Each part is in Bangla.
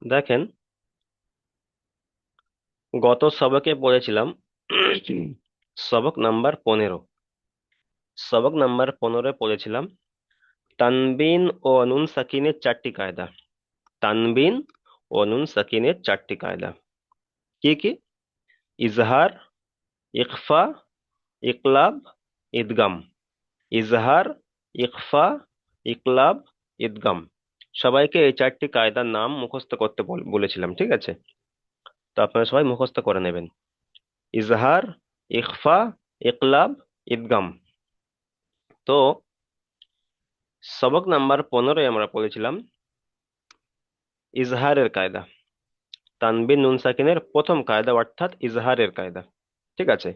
দেখেন, গত সবকে পড়েছিলাম সবক নাম্বার 15। সবক নাম্বার 15 পড়েছিলাম তানবিন ও নুন সাকিনের চারটি কায়দা। তানবিন ও নুন সাকিনের চারটি কায়দা কি কি? ইজহার, ইখফা, ইকলাব, ইদগাম। ইজহার, ইখফা, ইকলাব, ইদগাম। সবাইকে এই চারটি কায়দার নাম মুখস্থ করতে বলেছিলাম, ঠিক আছে? তো আপনারা সবাই মুখস্থ করে নেবেন। ইজহার, ইখফা, ইকলাব, ইদগাম। তো সবক নাম্বার 15 আমরা পড়েছিলাম ইজহারের কায়দা। তানবিন নুন সাকিনের প্রথম কায়দা অর্থাৎ ইজহারের কায়দা, ঠিক আছে?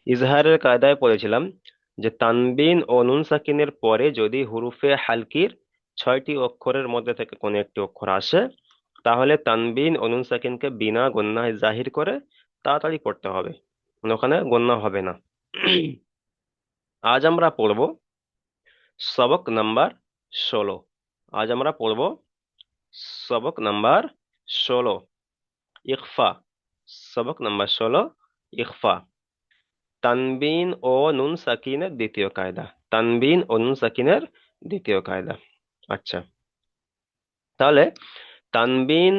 ইজহারের কায়দায় পড়েছিলাম যে তানবিন ও নুন সাকিনের পরে যদি হুরুফে হালকির 6টি অক্ষরের মধ্যে থেকে কোনো একটি অক্ষর আসে, তাহলে তানবিন ও নুন সাকিনকে বিনা গুণনায় জাহির করে তাড়াতাড়ি পড়তে হবে, মানে ওখানে গুণনা হবে না। আজ আমরা পড়ব সবক নাম্বার 16। আজ আমরা পড়ব সবক নাম্বার 16, ইখফা। সবক নাম্বার 16, ইখফা। তানবিন ও নুন সাকিনের দ্বিতীয় কায়দা। তানবিন ও নুন সাকিনের দ্বিতীয় কায়দা। আচ্ছা, তাহলে তানবিন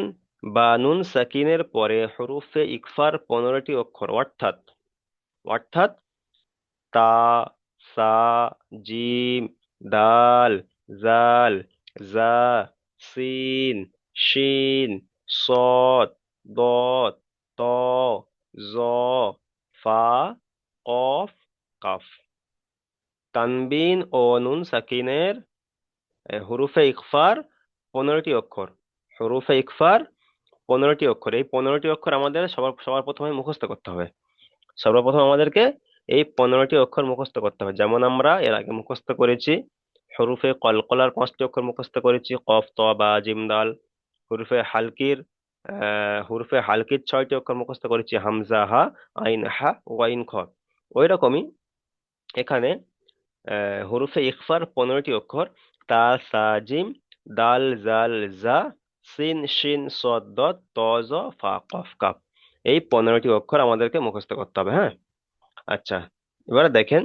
বা নুন সাকিনের পরে হরুফে ইকফার 15টি অক্ষর অর্থাৎ অর্থাৎ তা, সা, জিম, দাল, জাল, জা, সিন, শিন, সদ, দদ, ত, জ, ফা, কফ, কাফ। তানবিন ও নুন সাকিনের হুরুফে ইকফার 15টি অক্ষর। হুরুফে ইকফার 15টি অক্ষর। এই 15টি অক্ষর আমাদের সবার সবার প্রথমে মুখস্থ করতে হবে। সর্বপ্রথম আমাদেরকে এই 15টি অক্ষর মুখস্থ করতে হবে। যেমন আমরা এর আগে মুখস্থ করেছি হরুফে কলকলার 5টি অক্ষর মুখস্থ করেছি, কফ, ত, বা, জিম, দাল। হুরুফে হালকির 6টি অক্ষর মুখস্থ করেছি, হামজা, হা, আইন, হা, ওয়াইন, খ। ওই রকমই এখানে হরুফে ইখফার 15টি অক্ষর, তা, সা, জিম, দাল, জাল, জা, সিন, শিন, সদ, দদ, ত, জ, ফা, কফ, কাফ। এই 15টি অক্ষর আমাদেরকে মুখস্থ করতে হবে, হ্যাঁ? আচ্ছা, এবারে দেখেন,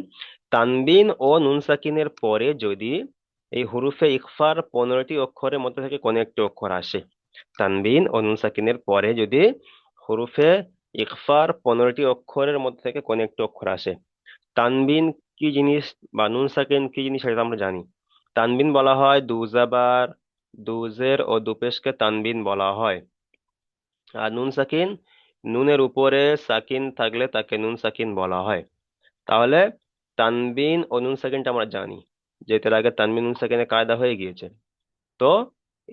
তানবিন ও নুন সাকিনের পরে যদি এই হুরুফে ইখফার 15টি অক্ষরের মধ্যে থেকে কোন একটি অক্ষর আসে, তানবিন ও নুন সাকিনের পরে যদি হুরুফে ইখফার 15টি অক্ষরের মধ্যে থেকে কোন একটি অক্ষর আসে, তানবিন কি জিনিস বা নুন সাকিন কি জিনিস সেটা আমরা জানি। তানবিন বলা হয় দুজাবার, দুজের ও দুপেশকে তানবিন বলা হয়। আর নুন সাকিন, নুনের উপরে সাকিন থাকলে তাকে নুন সাকিন বলা হয়। তাহলে তানবিন ও নুন সাকিনটা আমরা জানি, যেহেতু এর আগে তানবিন নুন সাকিনের কায়দা হয়ে গিয়েছে। তো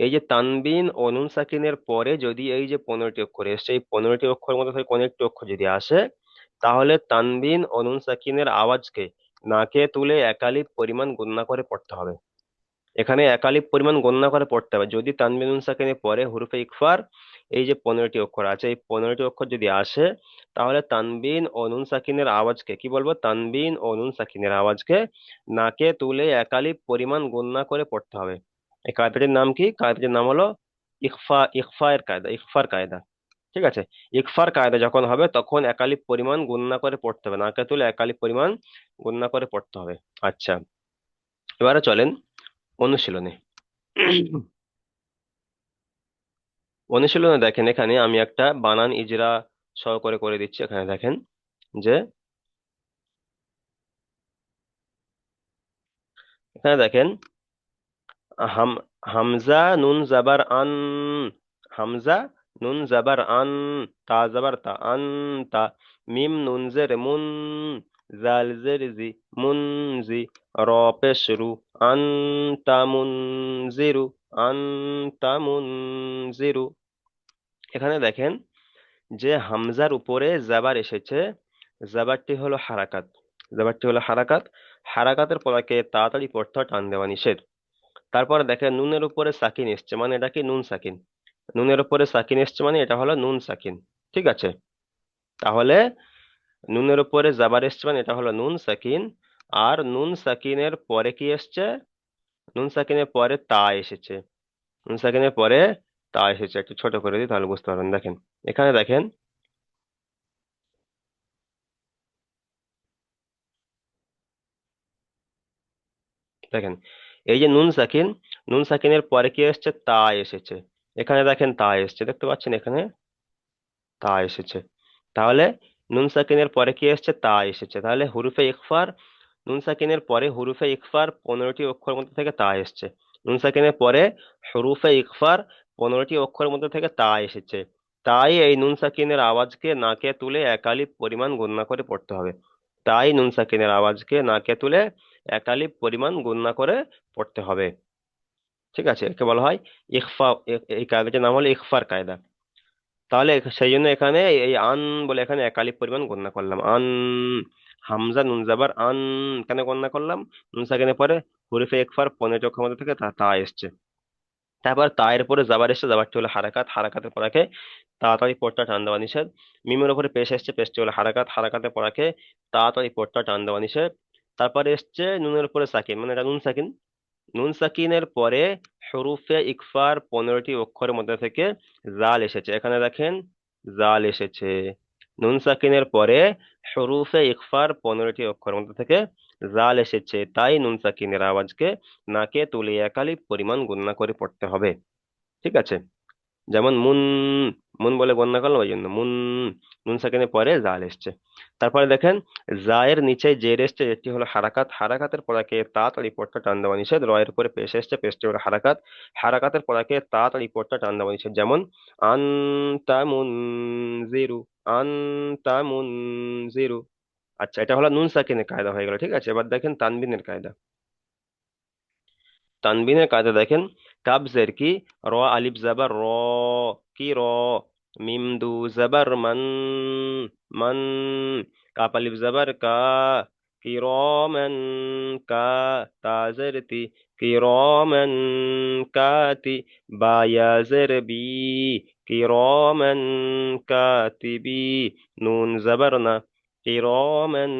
এই যে তানবিন ও নুন সাকিনের পরে যদি এই যে 15টি অক্ষর এসছে, এই 15টি অক্ষরের মধ্যে থেকে কোনো একটি অক্ষর যদি আসে, তাহলে তানবিন ও নুন সাকিনের আওয়াজকে নাকে তুলে একালিপ পরিমাণ গুণনা করে পড়তে হবে। এখানে একালিপ পরিমাণ গণনা করে পড়তে হবে। যদি তানবিন নুন সাকিনের পরে হুরুফে ইকফার এই যে 15টি অক্ষর আছে, এই 15টি অক্ষর যদি আসে, তাহলে তানবিন ও নুন সাকিনের আওয়াজকে কি বলবো? তানবিন ও নুন সাকিনের আওয়াজকে নাকে তুলে একালিপ পরিমাণ গণনা করে পড়তে হবে। এই কায়দাটির নাম কি? কায়দাটির নাম হলো ইকফা। ইকফায়ের কায়দা, ইকফার কায়দা, ঠিক আছে? ইকফার কায়দা যখন হবে তখন একালিপ পরিমাণ গণনা করে পড়তে হবে, নাকে তুলে একালিপ পরিমাণ গণনা করে পড়তে হবে। আচ্ছা, এবারে চলেন অনুশীলনে। অনুশীলনে দেখেন, এখানে আমি একটা বানান ইজরা সহকারে করে দিচ্ছি। এখানে দেখেন যে এখানে দেখেন হাম হামজা নুন জাবার আন, হামজা নুন জাবার আন, তা জাবার তা, আন তা। মিম নুন জের মুন, জাল জের জি, মুন জি। র পেশ রু, আন তা মুন জিরু, আন তা মুন জিরু। এখানে দেখেন যে হামজার উপরে জাবার এসেছে, জাবারটি হলো হারাকাত। জাবারটি হলো হারাকাত। হারাকাতের পরকে তাড়াতাড়ি পড়তে হয়, টান দেওয়া নিষেধ। তারপরে দেখেন নুনের উপরে সাকিন এসছে, মানে এটা কি? নুন সাকিন। নুনের উপরে সাকিন এসছে মানে এটা হলো নুন সাকিন, ঠিক আছে? তাহলে নুনের উপরে জাবার এসছে মানে এটা হলো নুন সাকিন। আর নুন সাকিনের পরে কি এসছে? নুন সাকিনের পরে তা এসেছে। নুন সাকিনের পরে তা এসেছে। একটু ছোট করে দিই তাহলে বুঝতে পারবেন। দেখেন, এখানে দেখেন, দেখেন এই যে নুন সাকিন, নুন সাকিনের পরে কি এসেছে? তা এসেছে। এখানে দেখেন তা এসেছে, দেখতে পাচ্ছেন এখানে তা এসেছে। তাহলে নুন সাকিনের পরে কি এসেছে? তা এসেছে। তাহলে হুরুফে ইখফার, নুন সাকিনের পরে হুরুফে ইখফার 15টি অক্ষর মধ্যে থেকে তা এসেছে। নুন সাকিনের পরে হুরুফে ইখফার 15টি অক্ষরের মধ্যে থেকে তা এসেছে। তাই এই নুন সাকিনের আওয়াজকে নাকে তুলে একালিপ পরিমাণ গুণনা করে পড়তে হবে। তাই নুন সাকিনের আওয়াজকে নাকে তুলে একালিপ পরিমাণ গুণনা করে পড়তে হবে। ঠিক আছে, একে বলা হয় ইখফা। এই কায়দাটির নাম হলো ইখফার কায়দা। তাহলে সেই জন্য এখানে এই আন বলে এখানে একালিপ পরিমাণ গণনা করলাম। আন, হামজা নুন জাবার আন, কেন গণনা করলাম? নুন সাকিনের পরে হুরুফে ইকফার 15টি অক্ষর মধ্যে থেকে তা তা এসছে। তারপর তায়ের পরে জাবার এসছে, জাবারটি হলো হারাকাত, হারাকাতের পরাকে তাড়াতাড়ি পড়তা টান দেওয়া নিষেধ। মিমের উপরে পেশ এসছে, পেশটি হলো হারাকাত, হারাকাতের পরাকে তাড়াতাড়ি পড়তা টান দেওয়া নিষেধ। তারপরে এসছে নুনের উপরে সাকিন, মানে এটা নুন সাকিন। নুন সাকিনের পরে হরুফে ইকফার 15টি অক্ষরের মধ্যে থেকে জাল এসেছে। এখানে দেখেন জাল এসেছে। নুন সাকিনের পরে হরুফে ইকফার 15টি অক্ষরের মধ্যে থেকে জাল এসেছে, তাই নুন সাকিনের আওয়াজকে নাকে তুলে একালিপ পরিমাণ গুণনা করে পড়তে হবে। ঠিক আছে, যেমন মুন, মুন বলে গণনা করলাম ওই জন্য মুন। নুন সাকিনের পরে জাল এসছে। তারপরে দেখেন জায়ের নিচে জের এসছে, যেটি হলো হারাকাত, হারাকাতের পরাকে তাড়াতাড়ি পড়তা টান দেওয়া নিষেধ। রয়ের উপরে পেশ এসছে, পেশটি হলো হারাকাত, হারাকাতের পরাকে তাড়াতাড়ি পড়তা টান দেওয়া নিষেধ। যেমন আনতা মুনজিরু, আনতা মুনজিরু। আচ্ছা, এটা হলো নুন সাকিনের কায়দা হয়ে গেল। ঠিক আছে, এবার দেখেন তানবিনের কায়দা। তানবিনের কায়দা দেখেন, কাব জের কি, র আলিফ জাবার র, কি র, মিম দু জাবার মান, মান, কাপ আলিফ জাবার কা, কিরমান কা, তা জের তি, কিরমান কাতি, বা ইয়া জের বি, কিরমান কাতিবি, নুন জাবার না, কিরমান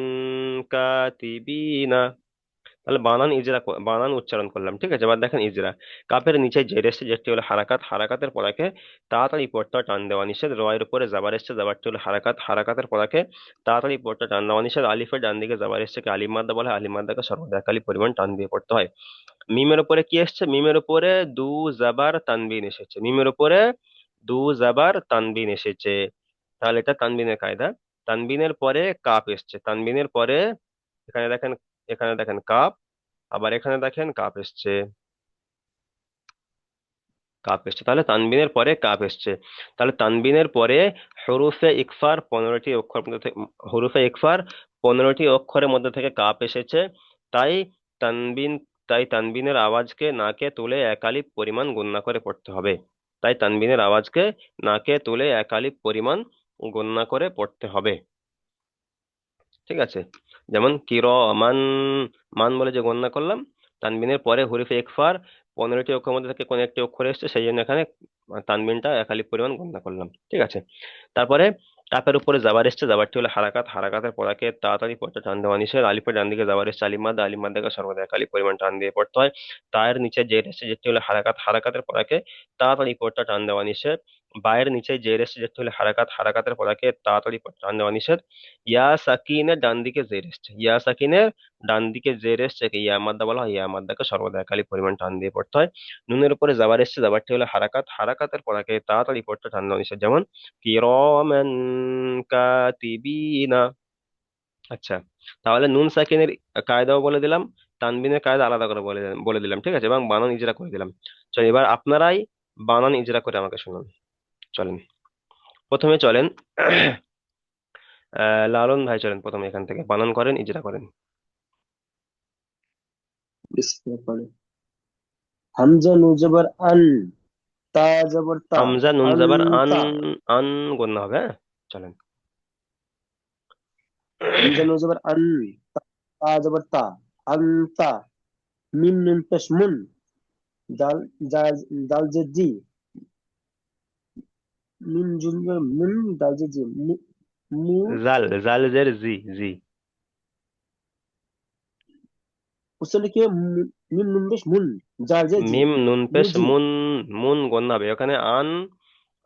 কাতিবিনা। তাহলে বানান ইজরা বানান উচ্চারণ করলাম। ঠিক আছে, এবার দেখেন ইজরা। কাপের নিচে জের এসছে, যেটি হলো হারাকাত, হারাকাতের পরাকে তাড়াতাড়ি পড়তে টান দেওয়া নিষেধ। রয়ের উপরে জাবার এসছে, জাবারটি হলো হারাকাত, হারাকাতের পরাকে তাড়াতাড়ি পড়তে টান দেওয়া নিষেধ। আলিফের ডান দিকে জাবার এসছে, আলিম মাদ্দা বলে, আলিম মাদ্দাকে সর্বদা একালি পরিমাণ টান দিয়ে পড়তে হয়। মিমের উপরে কি এসছে? মিমের উপরে দু জাবার তানবিন এসেছে। মিমের উপরে দু জাবার তানবিন এসেছে। তাহলে এটা তানবিনের কায়দা। তানবিনের পরে কাপ এসছে, তানবিনের পরে এখানে দেখেন, এখানে দেখেন কাপ, আবার এখানে দেখেন কাপ এসছে, কাপ এসছে। তাহলে তানবিনের পরে কাপ এসছে। তাহলে তানবিনের পরে হরুফে ইকফার 15টি অক্ষর মধ্যে থেকে, হরুফে ইকফার 15টি অক্ষরের মধ্যে থেকে কাপ এসেছে। তাই তানবিন, তাই তানবিনের আওয়াজকে নাকে তুলে একালিপ পরিমাণ গণনা করে পড়তে হবে। তাই তানবিনের আওয়াজকে নাকে তুলে একালিপ পরিমাণ গণনা করে পড়তে হবে। ঠিক আছে, যেমন কির মান, মান বলে যে গণনা করলাম, তানবিনের পরে হরফে ইকফার 15টি অক্ষরের মধ্যে থেকে কোন একটি অক্ষর এসছে, সেই জন্য এখানে তানবিনটা একালি পরিমাণ গণনা করলাম। ঠিক আছে, তারপরে কাপের উপরে জাবার এসছে, জাবারটি হলো হারাকাত, হারাকাতের পরাকে তাড়াতাড়ি পড়তে টান দেওয়া নিষেধ। আলিফের ডান দিকে জাবার এসছে, আলিফ মাদ্দা, আলিফ মাদ্দাকে সর্বদা একালি পরিমাণ টান দিয়ে পড়তে হয়। তায়ের নিচে জের এসছে, যেটি হলো হারাকাত, হারাকাতের পরাকে তাড়াতাড়ি পড়তে টান দেওয়া নিষেধ। বায়ের নিচে জের এসছে, যেটি হলো হারাকাত, হারাকাতের পরাকে তাড়াতাড়ি পড়তে টান দেওয়া নিষেধ। ইয়া সাকিনের ডান দিকে জের এসছে, ইয়া সাকিনের ডান দিকে জের এসছে, ইয়া মাদ্দা বলা হয়, ইয়া মাদ্দাকে সর্বদা একালি পরিমাণ টান দিয়ে পড়তে হয়। নুনের উপরে জাবার এসছে, জাবারটি হলো হারাকাত, হারাকাতের পরাকে তাড়াতাড়ি পড়তে টান দেওয়া নিষেধ। যেমন কিরমান কাতিবিনা। আচ্ছা, তাহলে নুন সাকিনের কায়দাও বলে দিলাম, তানবিনের কায়দা আলাদা করে বলে বলে দিলাম। ঠিক আছে, এবং বানান ইজরা করে দিলাম। চল এবার আপনারাই বানান ইজরা করে আমাকে শুনুন। চলেন, প্রথমে চলেন লালন ভাই, চলেন প্রথমে এখান থেকে বানান করেন, ইজরা করেন। বিসমিল্লাহ পড়ে। হামজা নুন জবর আন, তা জবর তা, হামজা নুন আন জাবার আন, তা। আন গন্না হবে, হ্যাঁ? চলেন। হামজা নুন জবর আন, তা জবর তা, আন তা। মিম নুন পেশ মুন, দাল দাল দাল জের জি, মিম জুম জের মুন, দাল জের জি, মু। জাল, জাল জের জি, জি। उसे लिखिए মিম নুন পেশ মুন, জাল জে জি, মিম নুন পেশ মুজি। মুন, মুন গণ্য হবে ওখানে। আন,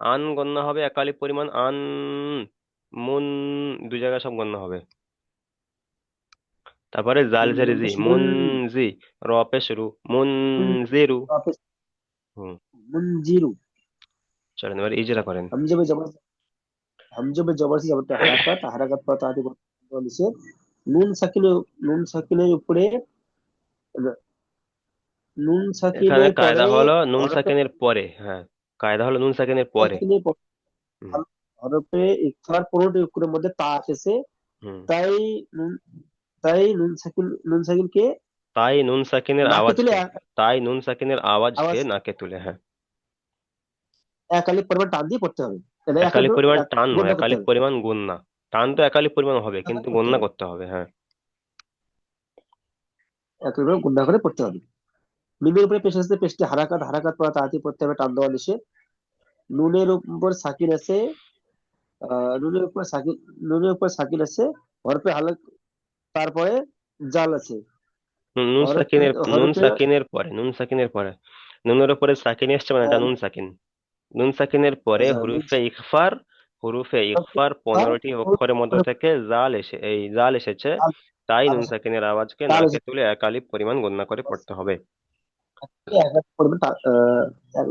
আন গণ্য হবে একালিপ পরিমাণ আন, মুন দুই জায়গায় সব গণ্য হবে। তারপরে জাল জের নুন জি, পেশ মুন, মুন জি, র পেশ রু, মুন মুন, জিরু। রা পেশ হুম। মুনজিরু। চলেন এবার ইজরা করেন। हमजे पे जबर, हमजे पे जबर से जबर হারাকাত পর তাহাতে বলেছে নুন সাকিনের, নুন সাকিনের উপরে, নুন এখানে সাকিনের কায়দা পরে হলো নুন হরফে, সাকিনের পরে, হ্যাঁ, কায়দা হলো নুন সাকিনের পরে। সাকিনের পরে হুম। হরফে ইকফার 15টি অক্ষরের মধ্যে তা এসেছে। হুম। তাই নুন, তাই নুন সাকিনকে তাই নুন সাকিনের নাকে তুলে আওয়াজকে, তাই নুন সাকিনের আওয়াজকে আওয়াজ নাকে তুলে, হ্যাঁ। একালিপ পরিমাণ টান দিয়ে পড়তে হবে, তাহলে একালি পরিমাণ টান নয়, গুণা করতে একালি হবে, পরিমাণ গুণনা। টান তো একালি পরিমাণ হবে কিন্তু করতে গণনা হবে, করতে হবে, হ্যাঁ। একেবারে গুণা করে পড়তে হবে। মিমের উপরে পেশ আছে, পেশটি হারাকাত পড়া তাড়াতাড়ি পড়তে হবে, টান দেওয়া নিষেধ। নুনের উপর সাকিন আছে, নুনের উপর সাকিন, নুনের উপর সাকিন আছে, হরফে হালক, তারপরে জাল আছে, নুন হরফে সাকিনের, নুন হরফে সাকিনের পরে, নুন সাকিনের পরে, নুনের উপরে সাকিন এসছে মানে এটা আহ, নুন সাকিন। নুন সাকিনের পরে আচ্ছা, হুরুফে ইখফার, হুরুফে ইখফার আর 15টি অক্ষরের মধ্যে থেকে জাল এসে, এই জাল এসেছে। তাই নুন সাকিনের আওয়াজকে জাল নাকে আছে, তুলে একালিপ পরিমাণ গণনা করে পড়তে হবে।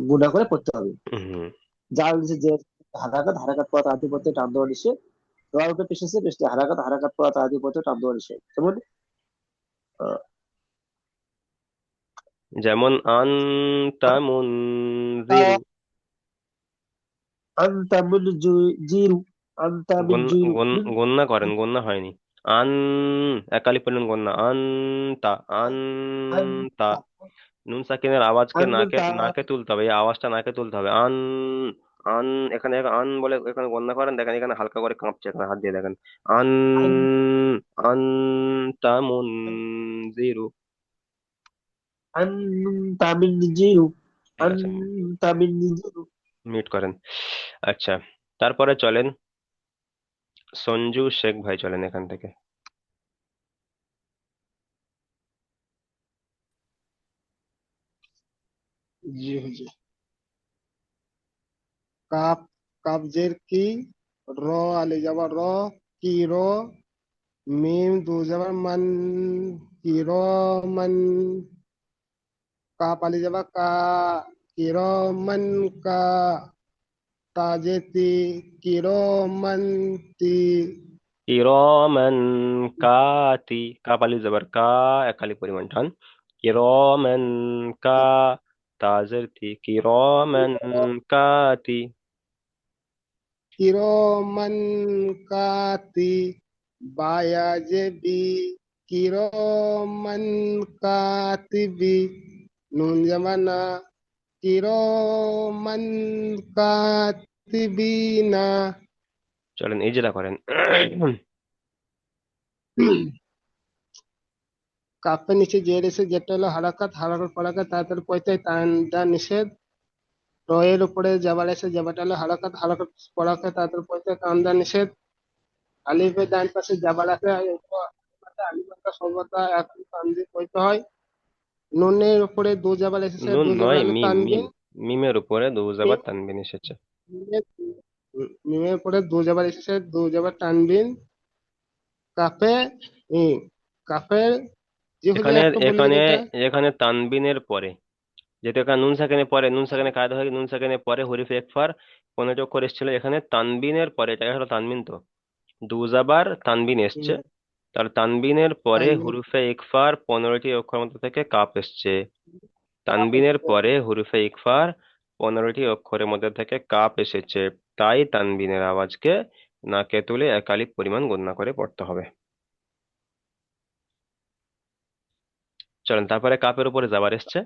গুণা করে পড়তে হবে। হুম। জাল নিচে যে হারাকাত পড়া তাড়াতাড়ি পড়তে টান দেওয়া নিষেধ। হরফে পেশ আছে, পেশটি হারাকাত পড়া তাড়াতাড়ি পড়তে টান দেওয়া নিষেধ। যেমন আহ, যেমন আনতা মুনজিরু। আনতা মুনজিরু, আনতা মুনজিরু, গন্না করেন, গন্না হয়নি। আন, একালি পরিমাণ গন্না, আনতা, আনতা। আনতা, নুন সাকিনের আওয়াজকে নাকে, আনতা, নাকে তুলতে হবে, এই আওয়াজটা নাকে তুলতে হবে। আন, আন, এখানে আন বলে এখানে গন্না করেন, দেখেন এখানে হালকা করে কাঁপছে, এখানে হাত দিয়ে দেখেন। আন, আনতা মুনজিরু। আনতা মুনজিরু, ঠিক আছে, আনতা মুনজিরু। মিউট করেন। আচ্ছা, তারপরে চলেন সঞ্জু শেখ ভাই, চলেন এখান থেকে। জি হুজুর। কাপ, কাবজের কি, র, আলি যাবার র, কি র, মিম দু যাবার মান, কি র মান, কাপ আলি যাবার কা, কি র মান কা, তাজেতি, কি র মান তি, কিরমান কাতি, কাপালি জবর কা, একালি পরিমাণ টান। কিরমান কা, তাজের তি, কিরমান কাতি। কি র মান কাতি, বায়া যে বি, কি র মান কাতিবি, নুন জামানা, কিরমান কাতিবিনা। চলেন ইজরা করেন। কাপের নিচে জের এসে, যেটা হলো হারাকাত পড়াকে তাড়াতাড়ি পড়তে টান দেওয়া নিষেধ। রয়ের উপরে জাবার এসে, জাবাটা হলো হারাকাত পড়াকে তাড়াতাড়ি পড়তে টান দেওয়া নিষেধ। আলিফের ডান পাশে জাবার আছে, আলিফটা সর্বদা এক টান দিয়ে পড়তে হয়। নুনের উপরে দু জাবার এসেছে, নুন দু জাবার নয়, হলো মিম, মিম। তানবিন। মিমের উপরে দু মিম, জাবার তানবিন এসেছে। মিমের উপরে দু জাবার এসেছে, দু জাবার তানবিন। কাফে, ই, কাফের, জি হুজুর এখানে, একটু বলবেন এখানে, এটা। এখানে তানবিনের পরে, যেহেতু এখানে নুন সাকিনের পরে, নুন সাকিনের কায়দা হয় কি, নুন সাকিনের পরে হরিফে একফার 15টি অক্ষর এসেছিল, এখানে তানবিনের পরে, এটা হলো তানবিন তো, দু জাবার তানবিন এসছে। হুম, তার তানবিনের পরে তানবিন, হুরুফে ইকফার 15টি অক্ষর মধ্যে থেকে কাপ এসছে। কাফ তানবিনের এসেছে। পরে হুরুফে ইকফার 15টি অক্ষরের মধ্যে থেকে কাপ এসেছে। তাই তানবিনের আওয়াজকে নাকে তুলে একালিপ পরিমাণ গণনা করে পড়তে হবে। চলেন তারপরে কাপের উপরে যাবার এসছে।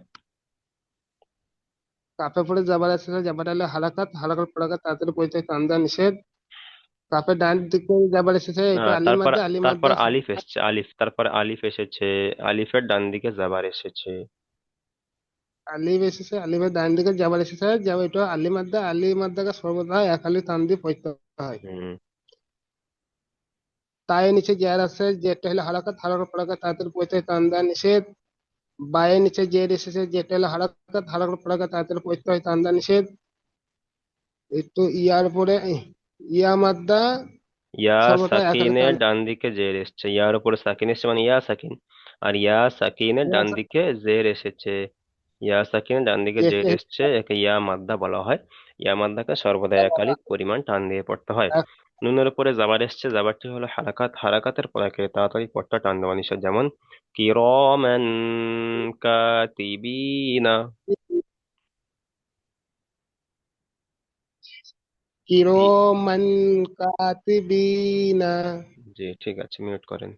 কাফে পড়ে যাবার এসেছে, যাবার হলো হারাকাত পড়াকে তাড়াতাড়ি পড়তে টান দেওয়া নিষেধ। কাফে ডান দিকে যাবার এসেছে, এটা তারপর, আলি তারপর মাদ্দা আলিফ এসছে, আলিফ, তারপর আলিফ এসেছে, আলিফের ডান দিকে যাবার এসেছে। আলিফ এসেছে, আলিফের ডান দিকে যাবার এসেছে, যাবে এটা আলি মাদ্দাকে সর্বদা এক আলি টান দিয়ে পড়তে হয়। হুম। তাই নিচে জের আছে, যেটা হলো হারাকাত পড়াকে তাড়াতাড়ি পড়তে টান দেওয়া নিষেধ। বায়ের নিচে জের এসেছে, যেটা হলো হারাকাত হারাকাত পড়াকে তাড়াতাড়ি পড়তে হয় টান দেওয়া নিষেধ। একটু ইয়ার পরে ইয়া মাদ্দা ইয়া সর্বদা একালি সাকিনের টান। ডান দিকে জের এসছে, ইয়ার উপরে সাকিন এসছে মানে ইয়া সাকিন, আর ইয়া সাকিনের ইয়া ডান দিকে জের এসেছে। ইয়া সাকিনের ডান দিকে জের এসে এসছে, একে ইয়া মাদ্দা বলা হয়। ইয়া মাদ্দাকে সর্বদা একালিক পরিমাণ টান দিয়ে পড়তে হয়। নুনের উপরে জাবার এসছে, জাবারটি হলো হারাকাত, হারাকাতের পরে তাড়াতাড়ি পড়তে টান দেওয়া নিষেধ, যেমন কিরামান কাতিবিনা। কিরমান কাতিবিনা। জি ঠিক আছে, মিউট করেন।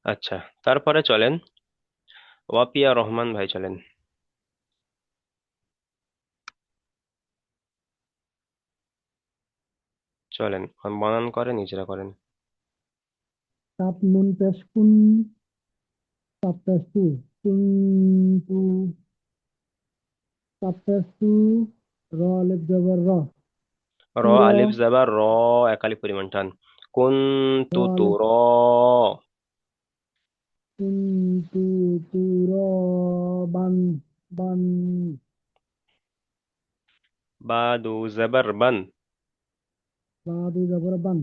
আচ্ছা, তারপরে চলেন ওয়াপিয়া রহমান ভাই, চলেন চলেন বানান করেন, ইজরা করেন। কাপ নুন পেশ কুন, কাপ পেশ তু, তু, কাপ পেশ তু, র আলিফ জবর র, র তুর, আলিফ জাবার র, একালি পরিমাণ টান। কুন র তু তু আলিফ র, কুন, তু, তু, র, বান, বান, বাদু জাবার বান। বাদু জবর বান,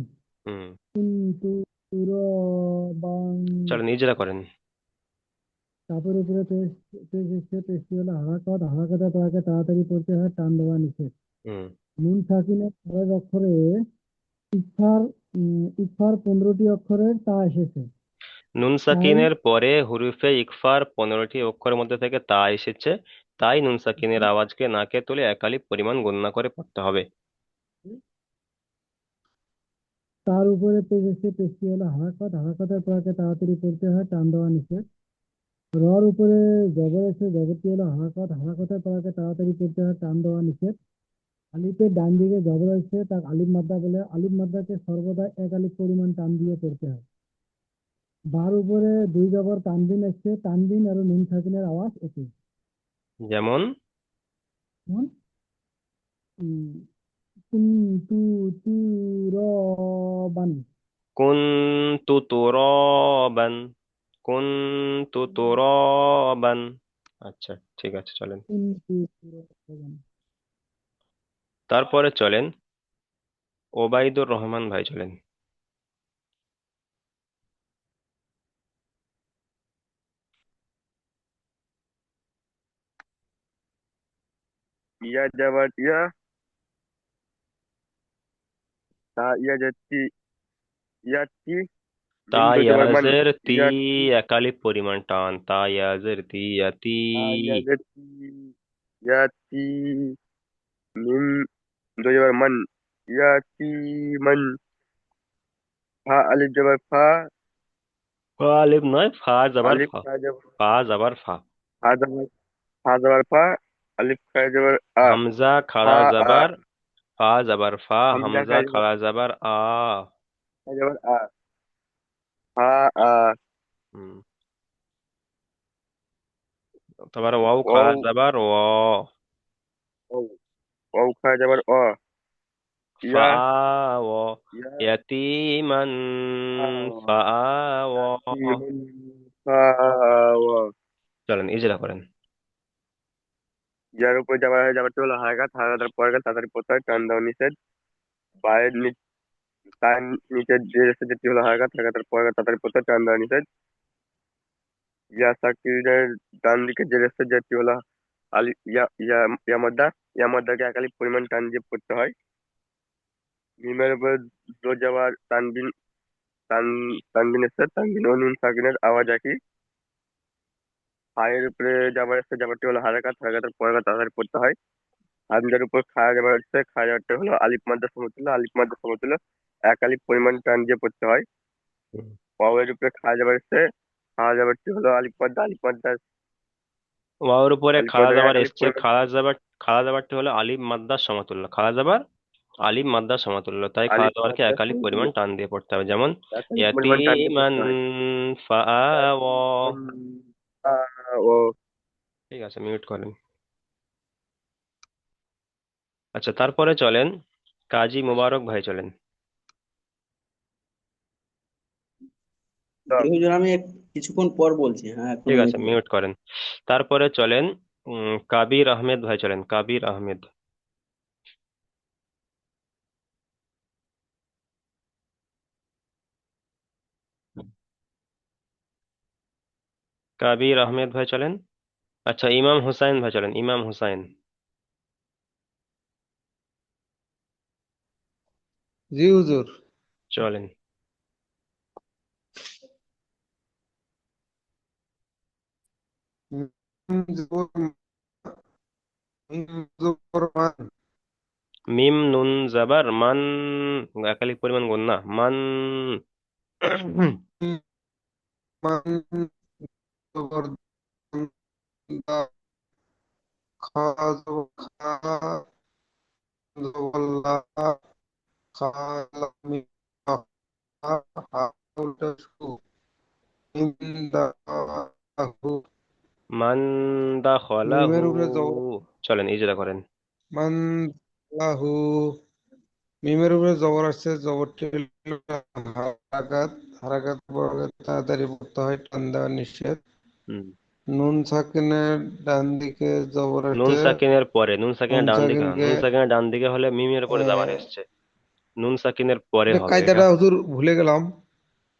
হুম, কুন, তু, তু, র, বান। চলেন ইজরা করেন। কাপের উপরে পেশ, পেশ এসছে, পেশটি হলো হারাকত, হারাকতের পরাকে তাড়াতাড়ি পড়তে হয় টান দেওয়া নিষেধ। হুম, নুন সাকিনের পরের অক্ষরে ইকফার 15টি অক্ষরের তা এসেছে। নুন তাই সাকিনের পরে হুরুফে ইকফার 15টি অক্ষরের মধ্যে থেকে তা এসেছে, তাই নুন সাকিনের আওয়াজকে নাকে তুলে একালি পরিমাণ গণনা করে পড়তে হবে। তার উপরে পেশ এসে, পেশটি হলো হারাকত, হারাকতের পরাকে তাড়াতাড়ি পড়তে হয় টান দেওয়া নিষেধ। রর উপরে জবর এসে, জবরটি হলো হারাকত, হারাকতের পরাকে তাড়াতাড়ি পড়তে হয় টান দেওয়া নিষেধ। আলিফের ডান দিকে জবর এসে তার আলিফ মাদ্দা বলে, আলিফ মাদ্দাকে সর্বদা এক আলিফ পরিমাণ টান দিয়ে পড়তে হয়। বার উপরে দুই জবর তানবিন এসছে, তানবিন আর নুন সাকিনের আওয়াজ একই। যেমন যেমন উম, কুন, তু, তু, র, বান, কুন তু তুরাবান, কুন তু তুরাবান। আচ্ছা ঠিক আছে, চলেন কুন, তু, তু, র, বান। তারপরে চলেন ওবাইদুর রহমান ভাই, চলেন। ইয়া যাবার ইয়া, তা ইয়া যাচ্ছি, ইয়াচ্ছি, তা মিম দো যাবার মান, ইয়াজের তি, ইয়াচ্ছি, একালি পরিমাণ টান, তা ইয়াজের তি ইয়াতি। তা ইয়া যাচ্ছি, ইয়াচ্ছি, মিম দো যাবার মান, ইয়াচ্ছি মান, ফা আলিফ যাবার ফা, ফা আলিফ নয়, ফা জাবার আলিফ ফা, খা যাবার, ফা জাবার ফা। ফা যাবার, ফা যাবার ফা, আলিফ খা যাবার আ, হামজা ফা খাড়া আ, জাবার, ফা জাবার ফা, হামজা হামজা খা যাবার, খাড়া জাবার আ। খা যাবার আ, ফা আ, হুম, তারপরে ওয়াও খাড়া ওয়াও, জাবার ও, ওয়াও, ওয়াও খা যাবার অ, ফা ইয়া, ও, ইয়া, ইয়াতিমান, আ, ফা ও। ইয়াচ্ছি মান, ফা ওয়া। চলেন ইজরা করেন। যার উপর যাবার হয়, যাবারটি হলো হারাকাত, হারাকাতের পরে তাড়াতাড়ি পড়তে হয় টান দেওয়া নিষেধ। পায়ের তার নিচের যে রেখে যেটি হলো হারাকাত, হারাকাতের পরে তাড়াতাড়ি পড়তে হয় টান দেওয়া নিষেধ। ইয়া সাকিরের ডান দিকে যে রেখে যেটি হলো আলি ইয়া ইয়া ইয়ামাদ্দা, ইয়ামাদ্দাকে একালি পরিমাণ টান দিয়ে পড়তে হয়। মিমের উপর দো যাবার তানবিন, তান তানবিন এসে, তানবিন ও নুন সাকিনের আওয়াজ একই। পায়ের উপরে যাবার এসে, যাবারটি হলো হারাকাত, হারাকাতের পরে তাড়াতাড়ি পড়তে হয়। হামজার উপর খাড়া যাবার হচ্ছে, খাড়া যাবারটা হলো আলিফ মাদ্দা সমতুল্য, আলিফ মাদ্দা সমতুল্য এক আলিফ পরিমাণ টান দিয়ে পড়তে হয়। হুম। ওয়াওয়ের উপরে খাড়া যাবার হচ্ছে, খাড়া যাবারটি হলো আলিফ মাদ্দা, আলিফ মাদ্দা, ওয়াওর উপরে আলিফ খাড়া মাদ্দা এক জাবার আলিফ এসছে, পরিমাণ খাড়া জাবার, খাড়া জাবারটি হলো আলিফ মাদ্দার সমতুল্য, খাড়া জাবার আলিফ মাদ্দার সমতুল্য, তাই খাড়া আলিফ জাবারকে মাদ্দা একালিক সমতুল্য পরিমাণ টান দিয়ে পড়তে হবে, যেমন এক আলিফ পরিমাণ টান দিয়ে ইয়াতিমান পড়তে হয়। ফাআওয়া। ও ঠিক আছে, মিউট করেন। আচ্ছা, তারপরে চলেন কাজী মোবারক ভাই চলেন। তো জি হুজুর, আমি কিছুক্ষণ পর বলছি, হ্যাঁ এখন ঠিক আছে, মিউট হয়ে মিউট করেন। তারপরে চলেন কাবির আহমেদ ভাই চলেন, কাবির আহমেদ। কাবির আহমেদ ভাই চলেন। আচ্ছা, ইমাম হুসাইন ভাই চলেন, ইমাম হুসাইন। জি হুজুর। চলেন। মিম জবর মিম জবর মান। মিম নুন জাবার মান, একালিক পরিমাণ গুণ না, মান। মান জবর দা, খা জবর খা, জবর লা, খা লাম মিম, হা হা উল্টা শু, মিম দা হু। মান দাখলাহু। মিমের উপরে জবর চলেন ইজরা করেন। মান লাহু। মিমের উপরে জবর আসছে, জবরটি হলো হারাকাত। হারাকাত পরে তাড়াতাড়ি পড়তে হয়, টান দেওয়া নিষেধ। হুম। নুন সাকিনের ডান দিকে জবর নুন আসছে। সাকিনের পরে, নুন নুন সাকিনের ডান দিকে না, সাকিনকে নুন সাকিনের ডান দিকে হলে মিমের উপরে জাবার এসছে। নুন সাকিনের পরে হবে এটা। কায়দাটা হুজুর ভুলে গেলাম।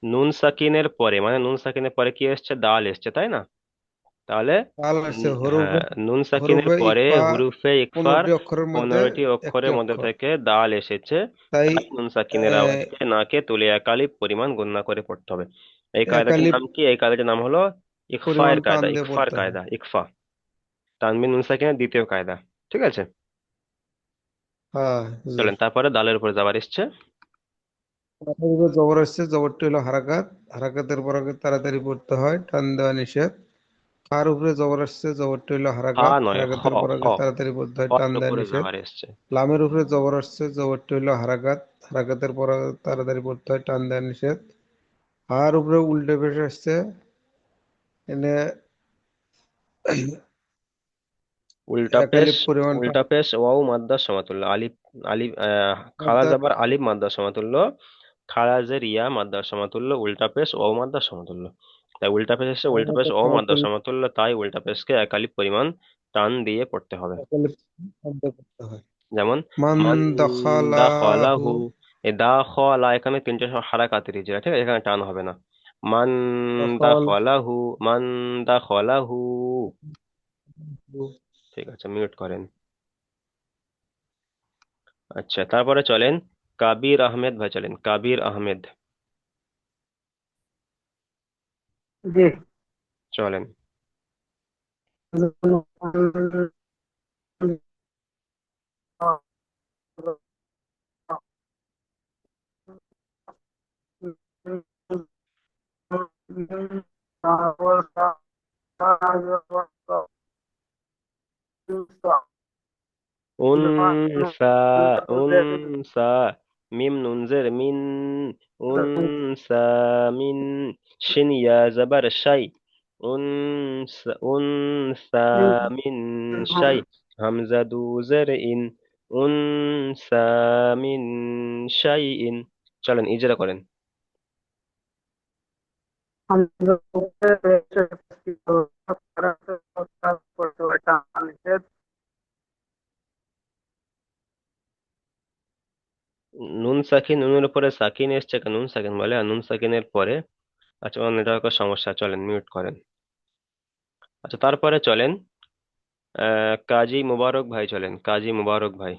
নুন সাকিনের পরে মানে নুন সাকিনের পরে কি এসছে, দাল এসছে, তাই না? তাহলে কাল আসছে হ্যাঁ, হরফে। নুন সাকিনের হরফে পরে ইকফা হুরুফে ইকফার 15টি অক্ষরের মধ্যে 15টি একটি অক্ষরের মধ্যে অক্ষর, থেকে দাল এসেছে। তাই তাই নুন সাকিনের আওয়াজকে নাকে তুলে একালিপ পরিমাণ গণনা করে পড়তে হবে। এই কায়দাটির একালিপ নাম কি? এই কায়দাটির নাম হলো পরিমাণ ইখফায়ের টান কায়দা, দিয়ে ইখফার পড়তে হয়। কায়দা, ইখফা। তানবিন নুন সাকিনের দ্বিতীয় কায়দা। ঠিক আছে, হ্যাঁ হুজুর। চলেন তারপরে দালের উপরে যাবার এসছে। মাথার উপরে জবর আসছে, জবরটি হলো হারাকাত। হারাকাতের পর আগে তাড়াতাড়ি পড়তে হয়, টান দেওয়া নিষেধ। খার উপরে জবর আসছে, জবরটি হলো হা হারাকাত। নয়, হ, হারাকাতের পর হ, আগে তাড়াতাড়ি পড়তে হয়, টান হর দেওয়া উপরে নিষেধ। যাবার এসছে। লামের উপরে জবর আসছে, জবরটি হলো হারাকাত। হারাকাতের পর আগে তাড়াতাড়ি পড়তে হয়, টান দেওয়া নিষেধ। হার উপরে উল্টে পেশ আসছে, এনে উল্টা পেশ, একালিপ পরিমাণ টান উল্টা পেশ ওয়াও মাদ্দার সমতুল্য, আলিফ, আলিফ খাড়া দেওয়া যাবার আলিফ মাদ্দার সমতুল্য, খাড়া জের ইয়া মাদ্দার সমতুল্য, উল্টা পেশ ওয়াও মাদ্দার সমতুল্য। তাই উল্টা পেশ এসে উল্টা পেশ ওয়াও মাদ্দার সমতুল্য, তাই উল্টা পেশকে এক আলিফ পরিমাণ টান দিয়ে পড়তে হবে। একালিপ শব্দ করতে হয়। যেমন মান মান দাখালাহু। দাখালাহু, এ দা খলা এখানে তিনটে হারাকাতের ইজরা, ঠিক আছে, এখানে টান হবে না। মান দখাল দাখালাহু, মান দাখালাহু। ঠিক আছে, মিউট করেন। আচ্ছা, তারপরে চলেন কাবির আহমেদ ভাই চলেন, কাবির আহমেদ। জি। চলেন। উনসা, উনসা, মিম নুন জের মিন, উনসা মিন, শিন ইয়া জাবার শাই, উনসা মিন শাই, হামজা দু জের ইন, উনসা মিন শাই ইন। চলেন ইজরা করেন। নুন সাকিন, নুনের উপরে সাকিন এসছে, নুন সাকিন বলে, আর নুন সাকিনের পরে। আচ্ছা, আমার নেটওয়ার্কের সমস্যা, চলেন মিউট করেন। আচ্ছা, তারপরে চলেন কাজী মুবারক ভাই চলেন, কাজী মুবারক ভাই।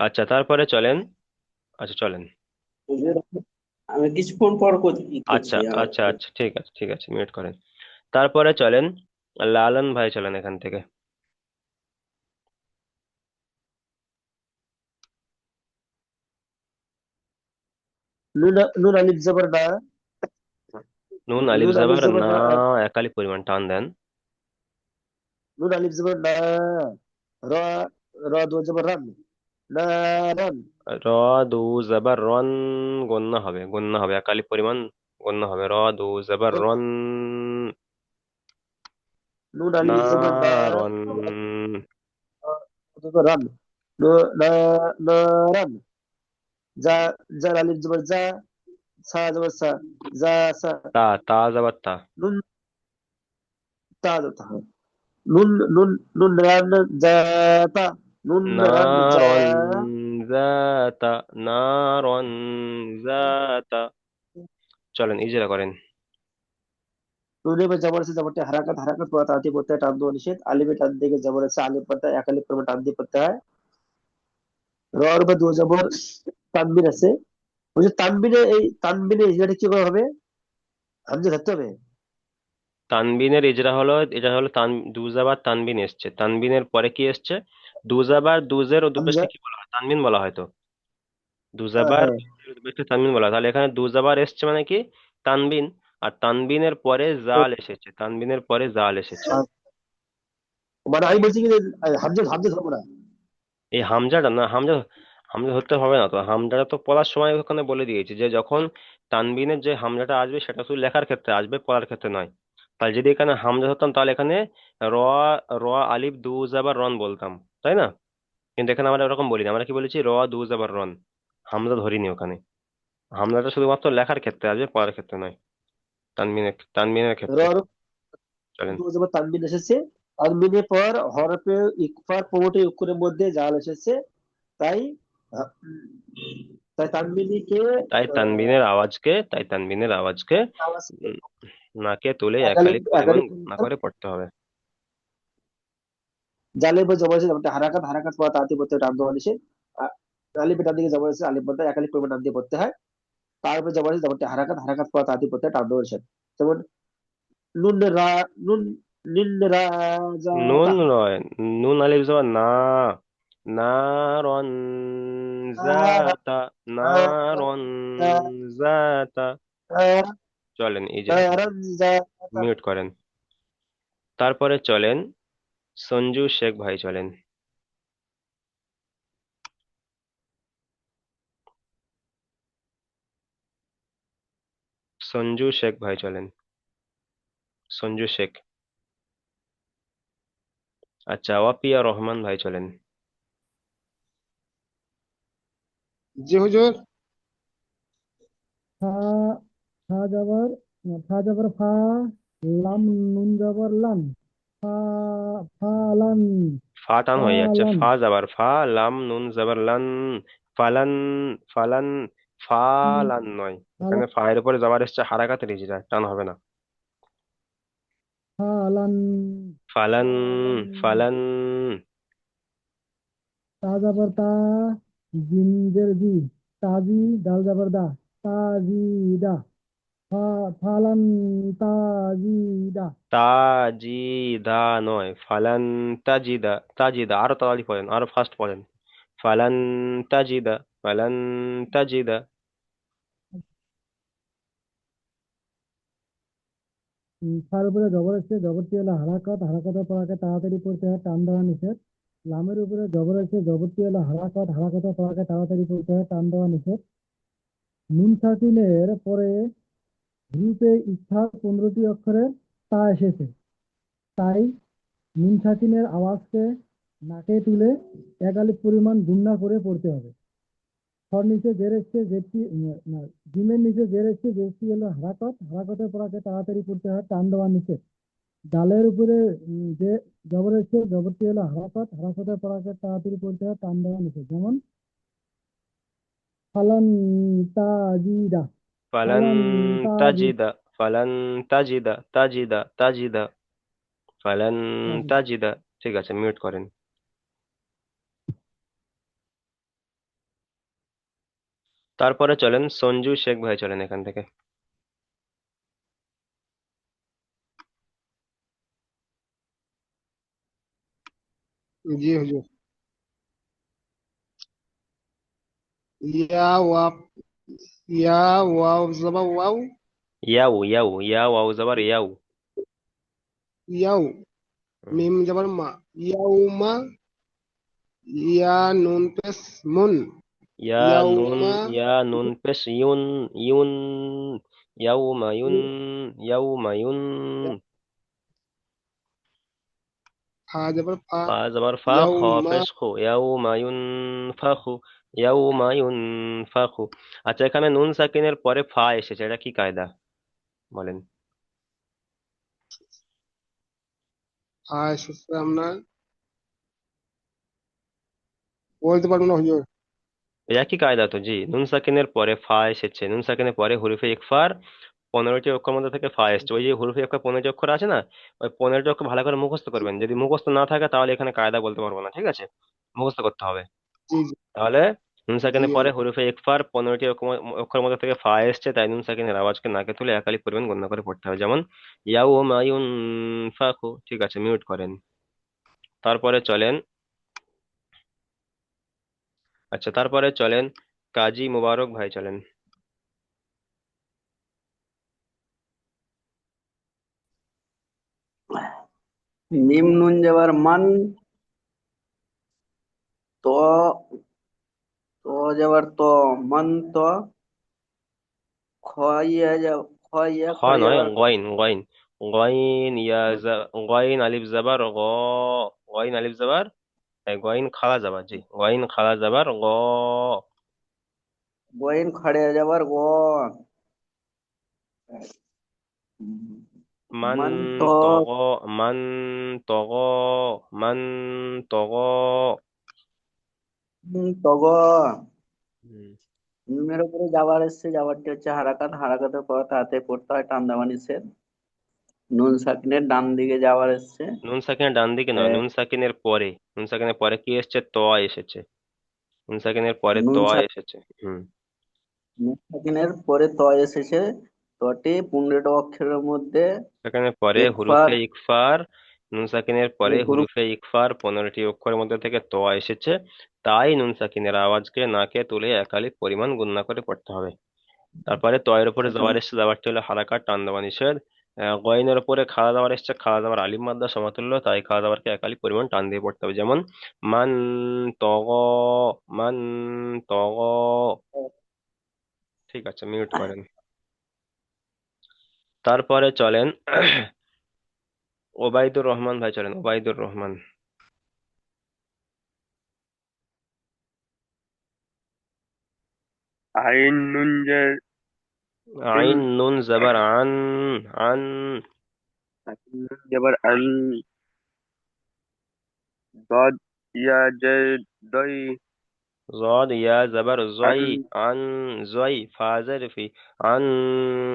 আচ্ছা, তারপরে চলেন। আচ্ছা, চলেন। হুজুর। আমি কিছুক্ষণ পর আচ্ছা করছি আচ্ছা আচ্ছা, ঠিক আছে ঠিক আছে, মিউট করেন। তারপরে চলেন লালন ভাই চলেন এখান থেকে। নুন নুন আলিফ জবর না। নুন আলিফ নুন আলিফ জাবার জবর না, না। একালি পরিমাণ টান দেন। নুন আলিফ জবর না। র, র দো জবর রান। না, রান। র দু জাবার রন, গন্না হবে, গন্না হবে, একালি পরিমাণ গন্না হবে, র দু জাবার রন। নুন আলিফ জবর না, নারন, রান, না, নারান, যা, জার আলিফ জবর যা, সা জবর সা, যা সা, তা, তা যাবার তা, নুন, তা তা, নুন, নুন, নুন রান জাতা, নুন রান জা, নারন জাতা, নারন জাতা। চলেন ইজরা করেন। নুনে বা জবর আছে, জবরটি হারাকাত, হারাকাত পড়া তাড়াতাড়ি পড়তে হয়, টান দেওয়া নিষেধ। আলিফে টান দিকে জবর আছে, আলিফ পড়তে হয়, এক আলিফ পড়বে টান দিয়ে পড়তে হয়। রর বা দু জবর তানবির আছে, ওই যে তানবিনে, এই তানবিনে ইজরাটা কি করে হবে? হামজা ধরতে হবে। তানবিনের ইজরা হলো, এটা হলো দুজাবার তানবিন এসছে, তানবিনের পরে কি এসছে? দুজাবার, দুজের ও হামজা, দুপেশকে কি বলা হয়? তানবিন বলা হয় তো। হ্যাঁ দুজাবার, হ্যাঁ, দুজের ও দুপেশকে তানবিন বলা হয়। তাহলে এখানে দুজাবার এসছে মানে কি? তানবিন। আর তানবিনের পরে তো, জাল এসেছে, তানবিনের পরে জাল এসেছে। মানে আমি বলছি কি যে, হামজা, হামজা ধরবো না। এই হামজাটা না, হামজা, হামজা ধরতে হবে না তো। হামজাটা তো পড়ার সময় ওখানে বলে দিয়েছি যে যখন তানবিনের যে হামজাটা আসবে সেটা শুধু লেখার ক্ষেত্রে আসবে, পড়ার ক্ষেত্রে নয়। তাহলে যদি এখানে হামজা ধরতাম তাহলে এখানে র, র আলিফ দু জাবার রন বলতাম, তাই না? কিন্তু এখানে আমরা ওরকম বলিনি, আমরা কি বলেছি? র দু জাবার রন, হামজা ধরিনি ওখানে। হামজাটা শুধুমাত্র লেখার ক্ষেত্রে আসবে, পড়ার ক্ষেত্রে নয়। তানবিনের ক্ষেত্রে। রর চলেন। দু জবর তানবিন এসেছে, তানবিনের পর হরফে ইকফার পূর্বটি অক্ষরের মধ্যে জাল এসেছে, তাই তাই তানবিনীকে তাই তানবিনের আওয়াজকে আওয়াজ উম, নাকে তুলে একালিপ একালিপ পরিমাণ একালিপ না করে পড়তে হবে। জালে বা জবর আছে, যেমনটা হারাকাত, হারাকাত পড়া তাড়াতাড়ি পড়তে হয়, টান দেওয়া নিষেধ। আলিফের ডান দিকে জবর আছে, আলিফ পড়তে হয়, একালিপ পরিমাণ টান দিয়ে পড়তে হয়। তারপর জবর আছে, যেমনটা হারাকাত, হারাকাত পড়া তাড়াতাড়ি পড়তে হয়, টান দেওয়া নিষেধ। যেমন নুন রা, নুন, নিন রা, যা নুন তা, নয়, নুন আলিফ জবর না, নারন জাতা, নারন জাতা। চলেন ইজরা করেন, মিউট করেন। তারপরে চলেন সঞ্জু শেখ ভাই, চলেন। সঞ্জু শেখ ভাই চলেন, সঞ্জু শেখ। আচ্ছা, ওয়াপিয়া রহমান ভাই চলেন। জি হুজুর। ফা, ফা জবর, ফা জবর ফা, লাম, নুন জবর লান, ফা, ফালান, ফা টান হয়ে যাচ্ছে, ফালান, ফা যাবার ফা, লাম নুন যাবার লান, ফালান, ফালান, ফালান নয়। এখানে ফালান, ফা এর উপরে যাবার এসছে, হারাকাতের ইজরা, টান হবে না। ফালান, ফালান, ফালান, ফালান, তা জবর তা, জিঞ্জের জি, তাজি, ডাল জবর দা, তাজিদা, ফালান, তাজিদা। তাজিদা নয়, ফালান তাজিদা, তাজিদা আরো তাড়াতাড়ি পড়েন, আরো ফাস্ট পড়েন। ফালান তাজিদা, ফালান তাজিদা। ফার উপরে জবর আছে, জবরটি হলো হারাকাত, হারাকাতের পড়াকে তাড়াতাড়ি পড়তে হয়, টান দেওয়া নিষেধ। লামের উপরে জবর আছে, জবরটি হলো হারাকাত, হারাকাতের পড়াকে তাড়াতাড়ি পড়তে হয়, টান দেওয়া নিষেধ। নুন সাকিনের পরে হুরুফে ইসহাক 15টি অক্ষরের তা এসেছে, তাই নুন সাকিনের আওয়াজকে নাকে তুলে এক আলিফ পরিমাণ গুণনা করে পড়তে হবে। খর নিচে জের এসছে, জেরটি না, জিমের নিচে জের এসছে, জেরটি হলো হারাকত, হারাকতের পড়াকে তাড়াতাড়ি পড়তে হয়, টান দেওয়া নিষেধ। ডালের উপরে যে জবর এসছে, জবরটি হলো হারাকত, হারাকতের পড়াকে তাড়াতাড়ি পড়তে হয়, টান দেওয়া নিষেধ। যেমন ফালান তাজিদা, ফালান ফালান তাজি, তাজিদা, ফালান তাজিদা, তাজিদা, তাজিদা, ফালান তাজি। তাজিদা। ঠিক আছে, মিউট করেন। তারপরে চলেন সঞ্জু শেখ ভাই, চলেন এখান থেকে। জি হুজুর। ইয়া ওয়া, ইয়া ওয়াও জবর ওয়াও, ইয়াউ, ইয়াউ, ইয়াউ আউ যাবার ইয়াউ। ইয়াও, হুম। মিম জবর মা, ইয়াউমা, ইয়া নুন পেশ মুন, ইয়াউমা, ইয়া নুন পেশ ইউন, ইউন, ইয়াউমা ইউন, ইয়াউমা ইউন। ফা জবর ফা, ফা জবর ফা, খ ইয়াউমা, পেশ খু, ইয়াউমা ইউনফাখু, ইয়াউমা ইউনফাখু। আচ্ছা, এখানে নুন সাকিনের পরে ফা এসেছে, এটা কি কায়দা বলেন? ফা এসেছে আপনার, বলতে পারবো না হুজুর। এই একই কায়দা তো জি, নুন সাকিনের পরে ফা এসেছে, নুন সাকিনের পরে হুরুফে ইকফার 15টি অক্ষর মধ্যে থেকে ফা এসছে। ওই যে হুরুফে ইকফার 15টি অক্ষর আছে না, ওই 15টি অক্ষর ভালো করে মুখস্থ করবেন। যদি মুখস্থ না থাকে তাহলে এখানে কায়দা বলতে পারবো না, ঠিক আছে? মুখস্থ করতে হবে। জি জি তাহলে নুন জি সাকিনের পরে হুরুফে ইকফার 15টি অক্ষর মধ্যে থেকে ফা এসছে, তাই নুন সাকিনের আওয়াজকে নাকে তুলে একালি পরিমাণ গণ্য করে পড়তে হবে। যেমন ইয়াউমা ইউনফাখু। ঠিক আছে, মিউট করেন। তারপরে চলেন, আচ্ছা তারপরে চলেন কাজী মুবারক ভাই, চলেন। মিম নুন যাবার মান, তো তো যাবার তো, মান তো, খইয়া যা, খইয়া খ খড়ে নয়, যাবার গইন গইন। গইন গইন আলিফ জাবার গ, গইন আলিফ জাবার, গইন খালা জাবার, জি গইন খালা জাবার গ। গইন খড়ে যাবার গ, মান মান তো, তগ, মান তগ, মান তগ। তগ। হুম। মিমের উপরে যাবার এসছে, যাবারটি হচ্ছে হারাকাত, হারাকাতের পর তাতে পড়তে হয় টান দেওয়া নিষেধ। নুন সাকিনের ডান দিকে যাবার এসছে, নুন সাকিনের ডান দিকে নয়, নুন সাকিনের পরে। নুন সাকিনের পরে কি এসছে? ত এসেছে। নুন সাকিনের পরে ত নুন এসেছে। হুম। নুন সাকিনের পরে ত এসেছে, তটি 15টা অক্ষরের মধ্যে সাকিনের পরে ইকফার, হুরুফে ইকফার, নুন সাকিনের পরে হুরুফ। হুরুফে ইকফার 15টি অক্ষরের মধ্যে থেকে ত এসেছে, তাই নুন সাকিনের আওয়াজকে নাকে তুলে একালিক পরিমাণ গুণনা করে পড়তে হবে। তারপরে তয়ের উপরে আচ্ছা, জবর এসছে, জবরটি হলো হারাকাত, টান দেওয়া নিষেধ। গয়নের উপরে খাড়া জবর এসছে, খাড়া জবর আলিফ মাদ্দা সমতুল্য, তাই খাড়া জবরকে একালিক পরিমাণ টান দিয়ে পড়তে হবে। যেমন মান তগ, মান তগ। ঠিক আছে, মিউট করেন। তারপরে চলেন ওবায়দুর রহমান ভাই, চলেন ওবায়দুর রহমান। আইন নুন আইন নুন জবর আন, আন। যাবার আন, ضاد ইয়া দই, ضاد يا زبر আন زوي، عن زوي فازر في عن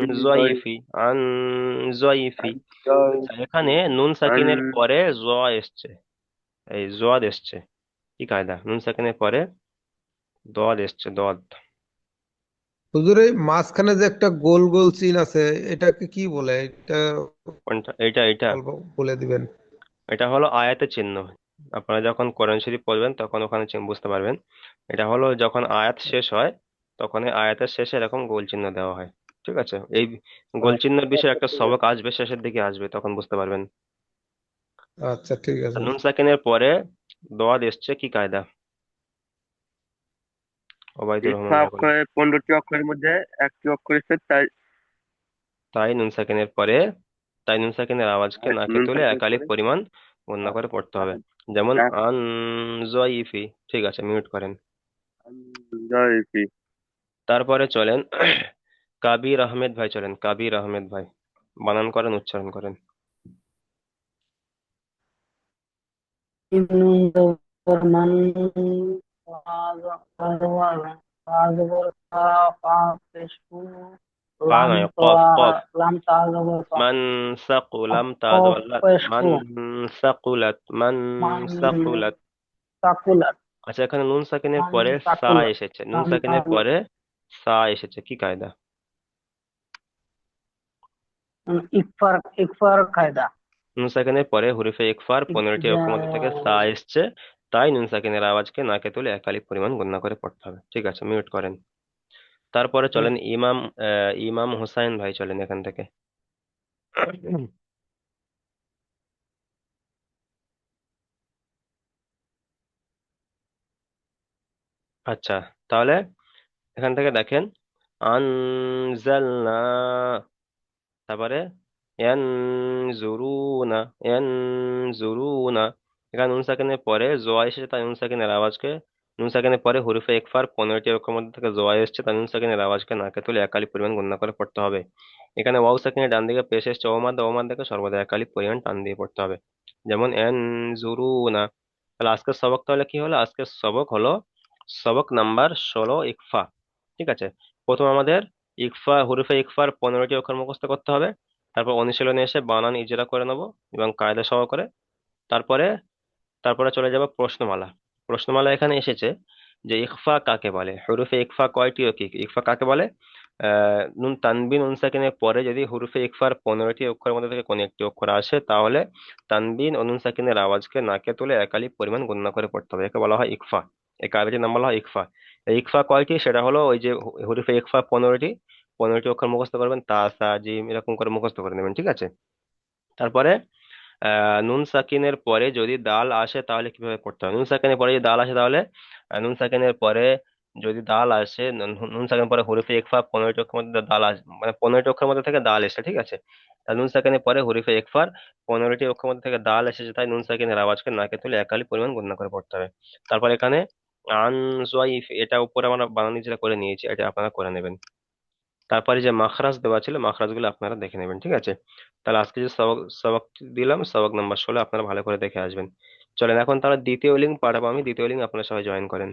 দই, زويفي، عن زويفي। আন দই, আচ্ছা, এখানে নুন আন সাকিনের পরে জ এসছে, এই জদ এসছে। কি কায়দা? নুন সাকিনের পরে দদ এসছে, দদ। হুজুর এই মাঝখানে যে একটা গোল গোল চিন আছে, এটাকে কি বলে? এটা কোনটা? এটা এটা অল্প বলে দিবেন। এটা হলো আয়াতের চিহ্ন। আপনারা যখন কোরআন শরীফ পড়বেন তখন ওখানে বুঝতে পারবেন। এটা হলো যখন আয়াত শেষ হয়, তখন এই আয়াতের শেষে এরকম গোল চিহ্ন দেওয়া হয়। ঠিক আছে, এই গোল চিহ্নের বিষয়ে একটা সবক আসবে, শেষের দিকে আসবে, তখন বুঝতে পারবেন। আচ্ছা ঠিক আচ্ছা, আছে। নুন সাকিনের পরে দোয়াদ এসছে, কি কায়দা? ওবায়দুর রহমান ইকফা ভাই বলেন। অক্ষরে 15টি অক্ষরের মধ্যে একটি অক্ষর এসেছে, তাই তাই নুন সাকিনের পরে, তাই নুন সাকিনের আওয়াজকে নাকে নুন তুলে সাকিনের একালিক পরে পরিমাণ গণনা করে পড়তে হবে। যেমন আন জয়িফি। ঠিক আছে, মিউট করেন। জয়ফি। তারপরে চলেন কাবির আহমেদ ভাই, চলেন কাবির আহমেদ ভাই, বানান করেন, উচ্চারণ করেন। নুন জবর মান, ফা জবর ফা জবর ফা, ফা পেশ ফু, ফা লাম নয়, তো, কফ কফ। লাম তা জবর তা, মান সাকুলাম কফ তাজওয়াল্লাত, পেশ মান ফু, সাকুলাত, মান মান সাকুলাত। তাকুলাত, আচ্ছা, এখানে নুন সাকিনের মান পরে সা তাকুলাত, এসেছে, নুন লাম তা, সাকিনের পরে সা এসেছে, কি কায়দা? ইকফার, ইকফার কায়দা। নুন সাকিনের পরে হুরুফে ইকফার 15টি অক্ষর মধ্যে থেকে সা এসছে, তাই নুন সাকিনের আওয়াজকে নাকে তুলে একালিক পরিমাণ গণনা করে পড়তে হবে। ঠিক আছে, মিউট করেন। তারপরে চলেন ইমাম ইমাম হুসাইন ভাই, চলেন এখান থেকে। আচ্ছা, তাহলে এখান থেকে দেখেন আনজালনা, তারপরে ইয়ানজুরুনা, ইয়ানজুরুনা। এখানে নুন সাকিনের পরে জোয়া এসেছে, তাই নুন সাকিনের আওয়াজকে, নুন সাকিনের পরে হুরুফে ইকফার 15টি অক্ষরের মধ্যে থেকে জোয়া এসেছে, তাই নুন সাকিনের আওয়াজকে নাকে তুলে একালি পরিমাণ গণনা করে পড়তে হবে। এখানে ওয়াও সাকিনের ডান দিকে পেশ এসেছে ওমাদ, ওমাদ থেকে সর্বদা একালি পরিমাণ টান দিয়ে পড়তে হবে। যেমন এন জুরুনা। তাহলে আজকের সবক তাহলে কি হলো? আজকের সবক হলো সবক নাম্বার 16 ইকফা। ঠিক আছে, প্রথম আমাদের ইকফা, হুরুফে ইকফার 15টি অক্ষর মুখস্থ করতে হবে। তারপর অনুশীলনে এসে বানান ইজরা করে নেবো এবং কায়দা সহকারে। তারপরে তারপরে চলে যাব প্রশ্নমালা। প্রশ্নমালা এখানে এসেছে যে ইখফা কাকে বলে, হুরুফে ইকফা কয়টি ও কি কি? ইখফা কাকে বলে? নুন তানবিন নুন সাকিনের পরে যদি হুরুফে ইকফার 15টি অক্ষরের মধ্যে থেকে কোনো একটি অক্ষর আসে, তাহলে তানবিন ও নুন সাকিনের আওয়াজকে নাকে তুলে একালি পরিমাণ গণনা করে পড়তে হবে। একে বলা হয় ইকফা। এই কায়দাটির নাম বলা হয় ইকফা। এই ইকফা কয়টি? সেটা হলো ওই যে হুরুফে ইকফা 15টি, 15টি অক্ষর মুখস্থ করবেন, তা সা জিম এরকম করে মুখস্থ করে নেবেন। ঠিক আছে, তারপরে নুন সাকিনের পরে যদি দাল আসে তাহলে কিভাবে পড়তে হবে? নুন সাকিনের পরে যদি দাল আসে তাহলে নুন সাকিনের পরে যদি দাল আসে, নুন সাকিনের পরে হরফে ইকফা 15টি অক্ষরের মধ্যে দাল আসে, মানে 15টি অক্ষরের মধ্যে থেকে দাল এসে, ঠিক আছে, তাহলে নুন সাকিনের পরে হরফে ইকফার 15টি অক্ষরের মধ্যে থেকে দাল এসেছে, তাই নুন সাকিনের আওয়াজকে নাকে তুলে একালি পরিমাণ গণনা করে পড়তে হবে। তারপর এখানে আন জয়ফ, এটা উপরে আমরা বানান যেটা করে নিয়েছি, এটা আপনারা করে নেবেন। তারপরে যে মাখরাজ দেওয়া ছিল, মাখরাজ গুলো আপনারা দেখে নেবেন। ঠিক আছে, তাহলে আজকে যে সবক সবক দিলাম, সবক নাম্বার 16 আপনারা ভালো করে দেখে আসবেন। চলেন এখন তাহলে দ্বিতীয় লিঙ্ক পাঠাবো আমি, দ্বিতীয় লিঙ্ক আপনারা সবাই জয়েন করেন।